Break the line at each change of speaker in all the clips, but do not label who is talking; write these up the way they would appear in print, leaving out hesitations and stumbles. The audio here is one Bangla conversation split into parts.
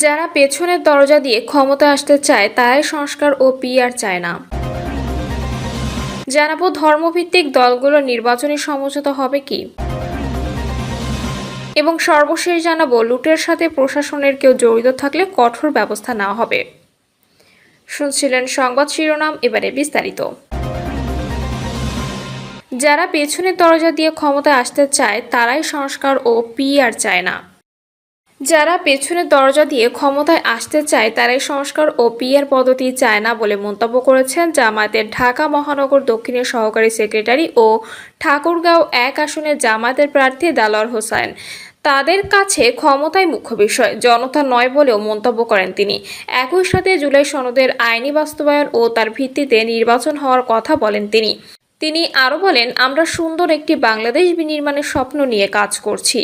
যারা পেছনের দরজা দিয়ে ক্ষমতায় আসতে চায় তারাই সংস্কার ও পিআর চায় না। জানাবো ধর্মভিত্তিক দলগুলোর নির্বাচনী সমঝোতা হবে কি, এবং সর্বশেষ জানাবো লুটের সাথে প্রশাসনের কেউ জড়িত থাকলে কঠোর ব্যবস্থা নেওয়া হবে। শুনছিলেন সংবাদ শিরোনাম, এবারে বিস্তারিত। যারা পেছনের দরজা দিয়ে ক্ষমতায় আসতে চায় তারাই সংস্কার ও পিআর চায় না। যারা পেছনের দরজা দিয়ে ক্ষমতায় আসতে চায় তারাই সংস্কার ও পিআর পদ্ধতি চায় না বলে মন্তব্য করেছেন জামায়াতের ঢাকা মহানগর দক্ষিণের সহকারী সেক্রেটারি ও ঠাকুরগাঁও ১ আসনের জামায়াতের প্রার্থী দেলোয়ার হোসেন। তাদের কাছে ক্ষমতাই মুখ্য বিষয়, জনতা নয় বলেও মন্তব্য করেন তিনি। একই সাথে জুলাই সনদের আইনি বাস্তবায়ন ও তার ভিত্তিতে নির্বাচন হওয়ার কথা বলেন তিনি আরও বলেন, আমরা সুন্দর একটি বাংলাদেশ বিনির্মাণের স্বপ্ন নিয়ে কাজ করছি।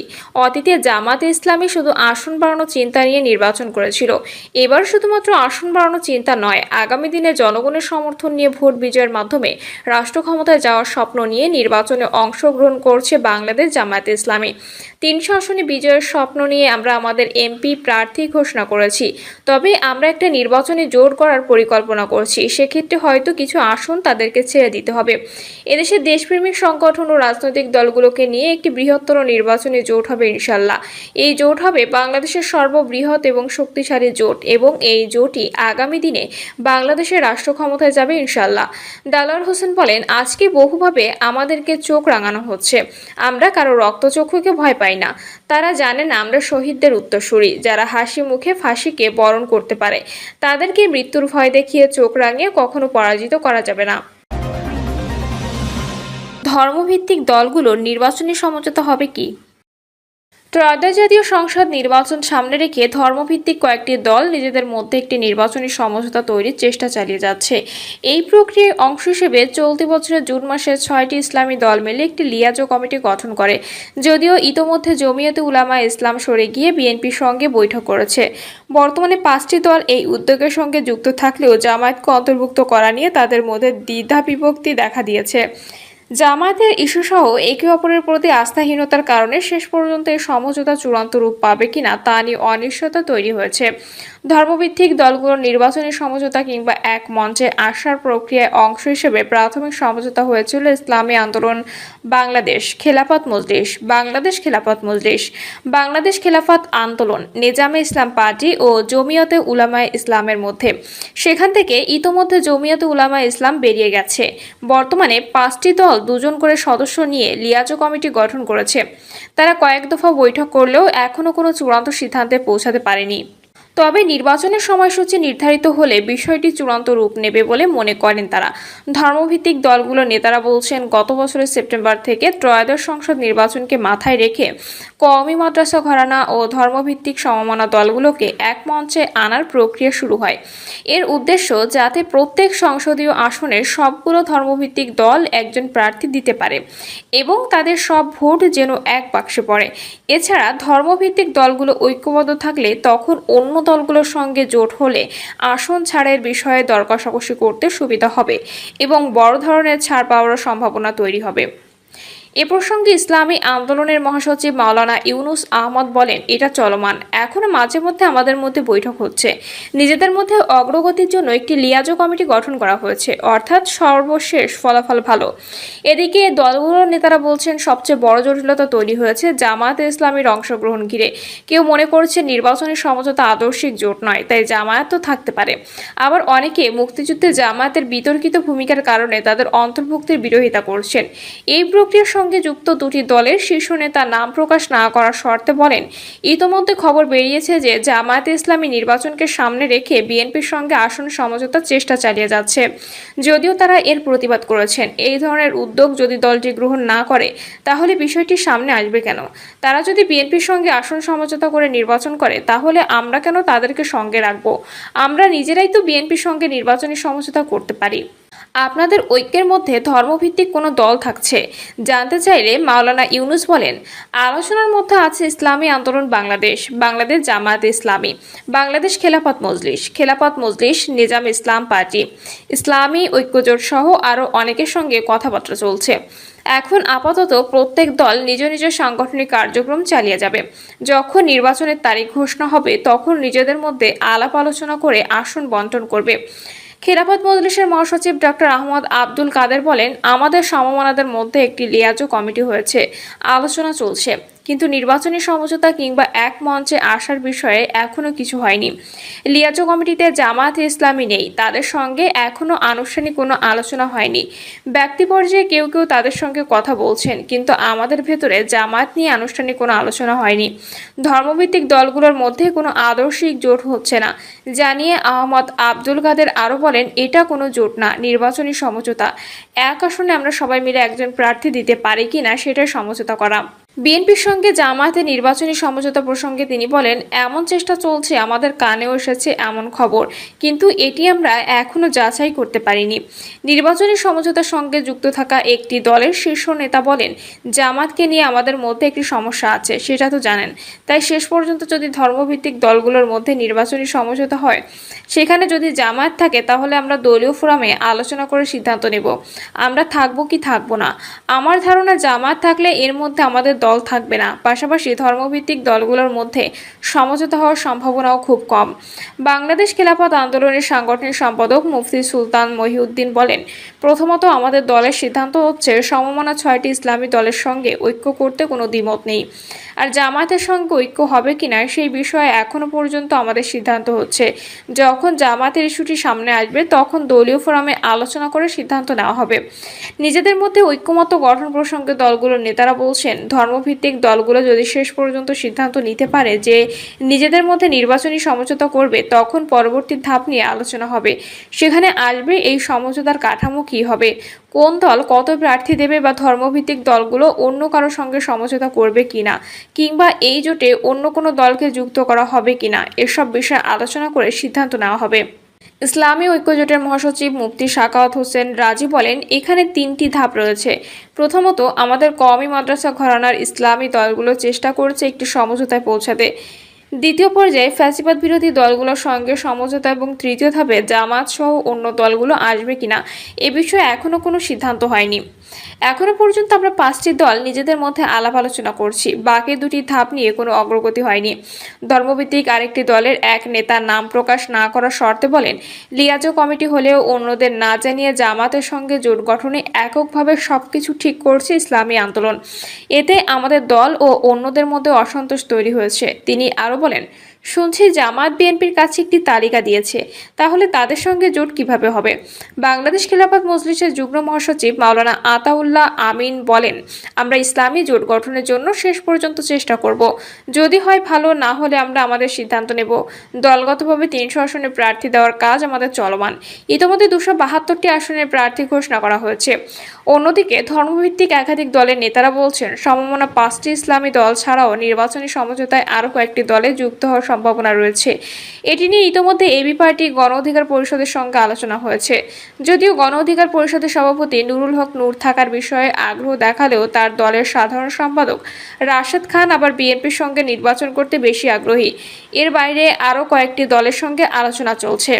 অতীতে জামাতে ইসলামী শুধু আসন বাড়ানোর চিন্তা নিয়ে নির্বাচন করেছিল। এবার শুধুমাত্র আসন বাড়ানোর চিন্তা নয়, আগামী দিনে জনগণের সমর্থন নিয়ে ভোট বিজয়ের মাধ্যমে রাষ্ট্র ক্ষমতায় যাওয়ার স্বপ্ন নিয়ে নির্বাচনে অংশগ্রহণ করছে বাংলাদেশ জামায়াতে ইসলামী। ৩০০ আসনে বিজয়ের স্বপ্ন নিয়ে আমরা আমাদের এমপি প্রার্থী ঘোষণা করেছি। তবে আমরা একটা নির্বাচনে জোর করার পরিকল্পনা করছি। সেক্ষেত্রে হয়তো কিছু আসন তাদেরকে ছেড়ে দিতে হবে। এদেশে দেশপ্রেমিক সংগঠন ও রাজনৈতিক দলগুলোকে নিয়ে একটি বৃহত্তর নির্বাচনী জোট হবে ইনশাল্লাহ। এই জোট হবে বাংলাদেশের সর্ববৃহৎ এবং শক্তিশালী জোট, এবং এই জোটই আগামী দিনে বাংলাদেশের রাষ্ট্র ক্ষমতায় যাবে ইনশাল্লাহ। দেলোয়ার হোসেন বলেন, আজকে বহুভাবে আমাদেরকে চোখ রাঙানো হচ্ছে। আমরা কারো রক্তচক্ষুকে ভয় পাই না। তারা জানে না আমরা শহীদদের উত্তরসূরি, যারা হাসি মুখে ফাঁসিকে বরণ করতে পারে। তাদেরকে মৃত্যুর ভয় দেখিয়ে চোখ রাঙিয়ে কখনো পরাজিত করা যাবে না। ধর্মভিত্তিক দলগুলোর নির্বাচনী সমঝোতা হবে কি? ত্রয়োদশ জাতীয় সংসদ নির্বাচন সামনে রেখে ধর্মভিত্তিক কয়েকটি দল নিজেদের মধ্যে একটি নির্বাচনী সমঝোতা তৈরির চেষ্টা চালিয়ে যাচ্ছে। এই প্রক্রিয়ার অংশ হিসেবে চলতি বছরের জুন মাসে ৬টি ইসলামী দল মিলে একটি লিয়াজো কমিটি গঠন করে। যদিও ইতোমধ্যে জমিয়তে উলামা ইসলাম সরে গিয়ে বিএনপির সঙ্গে বৈঠক করেছে। বর্তমানে ৫টি দল এই উদ্যোগের সঙ্গে যুক্ত থাকলেও জামায়াতকে অন্তর্ভুক্ত করা নিয়ে তাদের মধ্যে দ্বিধা বিভক্তি দেখা দিয়েছে। জামায়াতের ইস্যুসহ একে অপরের প্রতি আস্থাহীনতার কারণে শেষ পর্যন্ত এই সমঝোতা চূড়ান্ত রূপ পাবে কিনা তা নিয়ে অনিশ্চয়তা তৈরি হয়েছে। ধর্মভিত্তিক দলগুলোর নির্বাচনী সমঝোতা কিংবা এক মঞ্চে আসার প্রক্রিয়ায় অংশ হিসেবে প্রাথমিক সমঝোতা হয়েছিল ইসলামী আন্দোলন বাংলাদেশ, খেলাফত মজলিস, বাংলাদেশ খেলাফত মজলিস, বাংলাদেশ খেলাফত আন্দোলন, নিজামে ইসলাম পার্টি ও জমিয়তে উলামায়ে ইসলামের মধ্যে। সেখান থেকে ইতোমধ্যে জমিয়তে উলামায়ে ইসলাম বেরিয়ে গেছে। বর্তমানে ৫টি দল ২ জন করে সদস্য নিয়ে লিয়াজো কমিটি গঠন করেছে। তারা কয়েক দফা বৈঠক করলেও এখনও কোনো চূড়ান্ত সিদ্ধান্তে পৌঁছাতে পারেনি। তবে নির্বাচনের সময়সূচি নির্ধারিত হলে বিষয়টি চূড়ান্ত রূপ নেবে বলে মনে করেন তারা। ধর্মভিত্তিক দলগুলোর নেতারা বলছেন, গত বছরের সেপ্টেম্বর থেকে ত্রয়োদশ সংসদ নির্বাচনকে মাথায় রেখে কওমি মাদ্রাসা ঘরানা ও ধর্মভিত্তিক সমমনা দলগুলোকে এক মঞ্চে আনার প্রক্রিয়া শুরু হয়। এর উদ্দেশ্য যাতে প্রত্যেক সংসদীয় আসনের সবগুলো ধর্মভিত্তিক দল একজন প্রার্থী দিতে পারে এবং তাদের সব ভোট যেন এক বাক্সে পড়ে। এছাড়া ধর্মভিত্তিক দলগুলো ঐক্যবদ্ধ থাকলে তখন অন্য দলগুলোর সঙ্গে জোট হলে আসন ছাড়ের বিষয়ে দর কষাকষি করতে সুবিধা হবে এবং বড় ধরনের ছাড় পাওয়ার সম্ভাবনা তৈরি হবে। এ প্রসঙ্গে ইসলামী আন্দোলনের মহাসচিব মাওলানা ইউনুস আহমদ বলেন, এটা চলমান, এখনো মাঝে মধ্যে আমাদের মধ্যে বৈঠক হচ্ছে। নিজেদের মধ্যে অগ্রগতির জন্য একটি লিয়াজো কমিটি গঠন করা হয়েছে, অর্থাৎ সর্বশেষ ফলাফল ভালো। এদিকে দলগুলোর নেতারা বলছেন, সবচেয়ে বড় জটিলতা তৈরি হয়েছে জামায়াতে ইসলামীর অংশগ্রহণ ঘিরে। কেউ মনে করছে নির্বাচনী সমঝোতা আদর্শিক জোট নয়, তাই জামায়াত তো থাকতে পারে। আবার অনেকে মুক্তিযুদ্ধে জামায়াতের বিতর্কিত ভূমিকার কারণে তাদের অন্তর্ভুক্তির বিরোধিতা করছেন। এই প্রক্রিয়ার সঙ্গে যুক্ত দুটি দলের শীর্ষ নেতা নাম প্রকাশ না করার শর্তে বলেন, ইতোমধ্যে খবর বেরিয়েছে যে জামায়াতে ইসলামী নির্বাচনকে সামনে রেখে বিএনপির সঙ্গে আসন সমঝোতার চেষ্টা চালিয়ে যাচ্ছে। যদিও তারা এর প্রতিবাদ করেছেন। এই ধরনের উদ্যোগ যদি দলটি গ্রহণ না করে তাহলে বিষয়টি সামনে আসবে কেন? তারা যদি বিএনপির সঙ্গে আসন সমঝোতা করে নির্বাচন করে তাহলে আমরা কেন তাদেরকে সঙ্গে রাখবো? আমরা নিজেরাই তো বিএনপির সঙ্গে নির্বাচনী সমঝোতা করতে পারি। আপনাদের ঐক্যের মধ্যে ধর্মভিত্তিক কোনো দল থাকছে? জানতে চাইলে মাওলানা ইউনুস বলেন, আলোচনার মধ্যে আছে ইসলামী আন্দোলন বাংলাদেশ, বাংলাদেশ জামায়াতে ইসলামী, বাংলাদেশ খেলাফত মজলিস, নিজাম ইসলাম পার্টি, ইসলামী ঐক্যজোট সহ আরও অনেকের সঙ্গে কথাবার্তা চলছে। এখন আপাতত প্রত্যেক দল নিজ নিজ সাংগঠনিক কার্যক্রম চালিয়ে যাবে। যখন নির্বাচনের তারিখ ঘোষণা হবে তখন নিজেদের মধ্যে আলাপ আলোচনা করে আসন বন্টন করবে। খেলাফত মজলিসের মহাসচিব ডক্টর আহমদ আব্দুল কাদের বলেন, আমাদের সমমনাদের মধ্যে একটি লিয়াজো কমিটি হয়েছে, আলোচনা চলছে, কিন্তু নির্বাচনী সমঝোতা কিংবা এক মঞ্চে আসার বিষয়ে এখনো কিছু হয়নি। লিয়াজো কমিটিতে জামায়াতে ইসলামী নেই, তাদের সঙ্গে এখনো আনুষ্ঠানিক কোনো আলোচনা হয়নি। ব্যক্তি পর্যায়ে কেউ কেউ তাদের সঙ্গে কথা বলছেন, কিন্তু আমাদের ভেতরে জামায়াত নিয়ে আনুষ্ঠানিক কোনো আলোচনা হয়নি। ধর্মভিত্তিক দলগুলোর মধ্যে কোনো আদর্শিক জোট হচ্ছে না জানিয়ে আহমদ আব্দুল কাদের আরও বলেন, এটা কোনো জোট না, নির্বাচনী সমঝোতা। এক আসনে আমরা সবাই মিলে একজন প্রার্থী দিতে পারি কিনা সেটাই সমঝোতা করা। বিএনপির সঙ্গে জামায়াতের নির্বাচনী সমঝোতা প্রসঙ্গে তিনি বলেন, এমন চেষ্টা চলছে, আমাদের কানেও এসেছে এমন খবর, কিন্তু এটি আমরা এখনো যাচাই করতে পারিনি। নির্বাচনী সমঝোতার সঙ্গে যুক্ত থাকা একটি দলের শীর্ষ নেতা বলেন, জামাতকে নিয়ে আমাদের মধ্যে একটি সমস্যা আছে, সেটা তো জানেন। তাই শেষ পর্যন্ত যদি ধর্মভিত্তিক দলগুলোর মধ্যে নির্বাচনী সমঝোতা হয়, সেখানে যদি জামায়াত থাকে, তাহলে আমরা দলীয় ফোরামে আলোচনা করে সিদ্ধান্ত নেব আমরা থাকবো কি থাকবো না। আমার ধারণা জামায়াত থাকলে এর মধ্যে আমাদের দল থাকবে না। পাশাপাশি ধর্মভিত্তিক দলগুলোর মধ্যে সমঝোতা হওয়ার সম্ভাবনাও খুব কম। বাংলাদেশ খেলাফত আন্দোলনের সাংগঠনিক সম্পাদক মুফতি সুলতান মহিউদ্দিন বলেন, প্রথমত আমাদের দলের সিদ্ধান্ত হচ্ছে সমমনা 6টি ইসলামী দলের সঙ্গে ঐক্য করতে কোনো দ্বিমত নেই। আর জামায়াতের সঙ্গে ঐক্য হবে কিনা সেই বিষয়ে এখনো পর্যন্ত আমাদের সিদ্ধান্ত হচ্ছে, যখন জামায়াতের ইস্যুটি সামনে আসবে তখন দলীয় ফোরামে আলোচনা করে সিদ্ধান্ত নেওয়া হবে। নিজেদের মধ্যে ঐক্যমত্য গঠন প্রসঙ্গে দলগুলোর নেতারা বলছেন, ধর্মভিত্তিক দলগুলো যদি শেষ পর্যন্ত সিদ্ধান্ত নিতে পারে যে নিজেদের মধ্যে নির্বাচনী সমঝোতা করবে, তখন পরবর্তী ধাপ নিয়ে আলোচনা হবে। সেখানে আসবে এই সমঝোতার কাঠামো কী হবে, কোন দল কত প্রার্থী দেবে, বা ধর্মভিত্তিক দলগুলো অন্য কারোর সঙ্গে সমঝোতা করবে কিনা, কিংবা এই জোটে অন্য কোনো দলকে যুক্ত করা হবে কিনা, এসব বিষয়ে আলোচনা করে সিদ্ধান্ত নেওয়া হবে। ইসলামী ঐক্যজোটের মহাসচিব মুফতি সাখাওয়াত হোসেন রাজি বলেন, এখানে 3টি ধাপ রয়েছে। প্রথমত, আমাদের কওমি মাদ্রাসা ঘরানার ইসলামী দলগুলো চেষ্টা করছে একটি সমঝোতায় পৌঁছাতে। দ্বিতীয় পর্যায়ে ফ্যাসিবাদ বিরোধী দলগুলোর সঙ্গে সমঝোতা, এবং তৃতীয় ধাপে জামাত সহ অন্য দলগুলো আসবে কিনা এ বিষয়ে এখনো কোনো সিদ্ধান্ত হয়নি। এখনো পর্যন্ত আমরা 5টি দল নিজেদের মধ্যে আলাপ আলোচনা করছি, বাকি 2টি ধাপ নিয়ে কোনো অগ্রগতি হয়নি। ধর্মভিত্তিক আরেকটি দলের এক নেতা নাম প্রকাশ না করার শর্তে বলেন, লিয়াজো কমিটি হলেও অন্যদের না জানিয়ে জামাতের সঙ্গে জোট গঠনে এককভাবে সবকিছু ঠিক করছে ইসলামী আন্দোলন। এতে আমাদের দল ও অন্যদের মধ্যে অসন্তোষ তৈরি হয়েছে। তিনি আরও বলেন, শুনছি জামায়াত বিএনপির কাছে একটি তালিকা দিয়েছে, তাহলে তাদের সঙ্গে জোট কিভাবে হবে? বাংলাদেশ খেলাফত মজলিসের যুগ্ম মহাসচিব মাওলানা আতাউল্লাহ আমিন বলেন, আমরা ইসলামী জোট গঠনের জন্য শেষ পর্যন্ত চেষ্টা করব। যদি হয় ভালো, না হলে আমরা আমাদের সিদ্ধান্ত নেব। দলগতভাবে 300 আসনে প্রার্থী দেওয়ার কাজ আমাদের চলমান। ইতিমধ্যে 272টি আসনের প্রার্থী ঘোষণা করা হয়েছে। অন্যদিকে ধর্মভিত্তিক একাধিক দলের নেতারা বলছেন, সমমনা 5টি ইসলামী দল ছাড়াও নির্বাচনী সমঝোতায় আরও কয়েকটি দলে যুক্ত হওয়ার সম্ভাবনা রয়েছে। এটি নিয়ে ইতিমধ্যে এবি পার্টি গণ অধিকার পরিষদের সঙ্গে আলোচনা হয়েছে। যদিও গণ অধিকার পরিষদের সভাপতি নুরুল হক নূর থাকার বিষয়ে আগ্রহ দেখালেও তার দলের সাধারণ সম্পাদক রাশেদ খান আবার বিএনপির সঙ্গে নির্বাচন করতে বেশি আগ্রহী। এর বাইরে আরও কয়েকটি দলের সঙ্গে আলোচনা চলছে।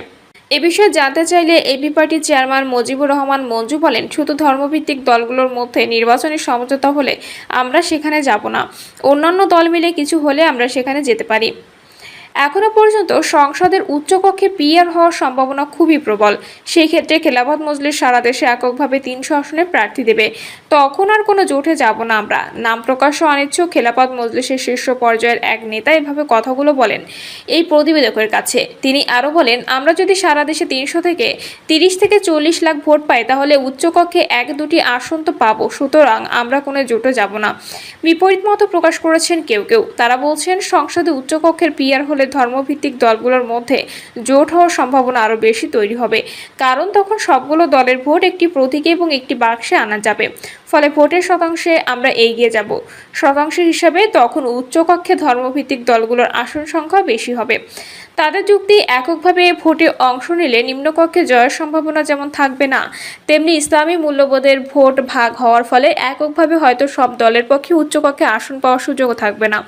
এ বিষয়ে জানতে চাইলে এবি পার্টির চেয়ারম্যান মুজিবুর রহমান মঞ্জু বলেন, শুধু ধর্মভিত্তিক দলগুলোর মধ্যে নির্বাচনী সমঝোতা হলে আমরা সেখানে যাব না, অন্যান্য দল মিলে কিছু হলে আমরা সেখানে যেতে পারি। এখনো পর্যন্ত সংসদের উচ্চকক্ষে পিআর হওয়ার সম্ভাবনা খুবই প্রবল। সেই ক্ষেত্রে খেলাফত মজলিস সারা দেশে এককভাবে 300 আসনে প্রার্থী দেবে। তখন আর কোনো জোটে যাব না আমরা। নাম প্রকাশে অনিচ্ছুক খেলাফত মজলিসের শীর্ষ পর্যায়ের এক নেতা এভাবে কথাগুলো বলেন এই প্রতিবেদকের কাছে। তিনি আরও বলেন, আমরা যদি সারা দেশে 300 থেকে 30 থেকে 40 লাখ ভোট পাই, তাহলে উচ্চকক্ষে 1-2টি আসন তো পাবো। সুতরাং আমরা কোনো জোটে যাব না। বিপরীত মত প্রকাশ করেছেন কেউ কেউ। তারা বলছেন, সংসদে উচ্চকক্ষের পিআর হলে ধর্মভিত্তিক দলগুলোর মধ্যে জোট হওয়ার সম্ভাবনা আরও বেশি তৈরি হবে, কারণ তখন সবগুলো দলের ভোট একটি প্রতীকে এবং একটি বাক্সে আনা যাবে। ফলে ভোটের শতাংশে আমরা এগিয়ে যাব। শতাংশের হিসাবে তখন উচ্চকক্ষে ধর্মভিত্তিক দলগুলোর আসন সংখ্যা বেশি হবে। তাদের যুক্তি, এককভাবে ভোটে অংশ নিলে নিম্নকক্ষে জয়ের সম্ভাবনা যেমন থাকবে না, তেমনি ইসলামী মূল্যবোধের ভোট ভাগ হওয়ার ফলে এককভাবে হয়তো সব দলের পক্ষে উচ্চকক্ষে আসন পাওয়ার সুযোগও থাকবে না।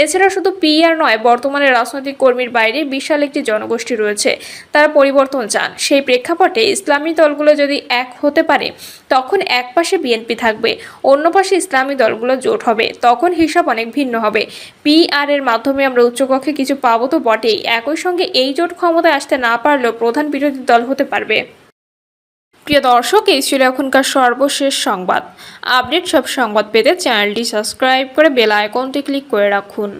এছাড়া শুধু পিআর নয়, বর্তমানে রাজনৈতিক কর্মীর বাইরে বিশাল একটি জনগোষ্ঠী রয়েছে, তারা পরিবর্তন চান। সেই প্রেক্ষাপটে ইসলামী দলগুলো যদি এক হতে পারে, তখন এক পাশে বিএনপি থাকবে, অন্য পাশে ইসলামী দলগুলো জোট হবে, তখন হিসাব অনেক ভিন্ন হবে। পিআর এর মাধ্যমে আমরা উচ্চকক্ষে কিছু পাবো তো বটেই, একই সঙ্গে এই জোট ক্ষমতায় আসতে না পারলেও প্রধান বিরোধী দল হতে পারবে। প্রিয় দর্শক, এই ছিল এখনকার সর্বশেষ সংবাদ। আপডেট সব সংবাদ পেতে চ্যানেলটি সাবস্ক্রাইব করে বেল আইকনটি ক্লিক করে রাখুন।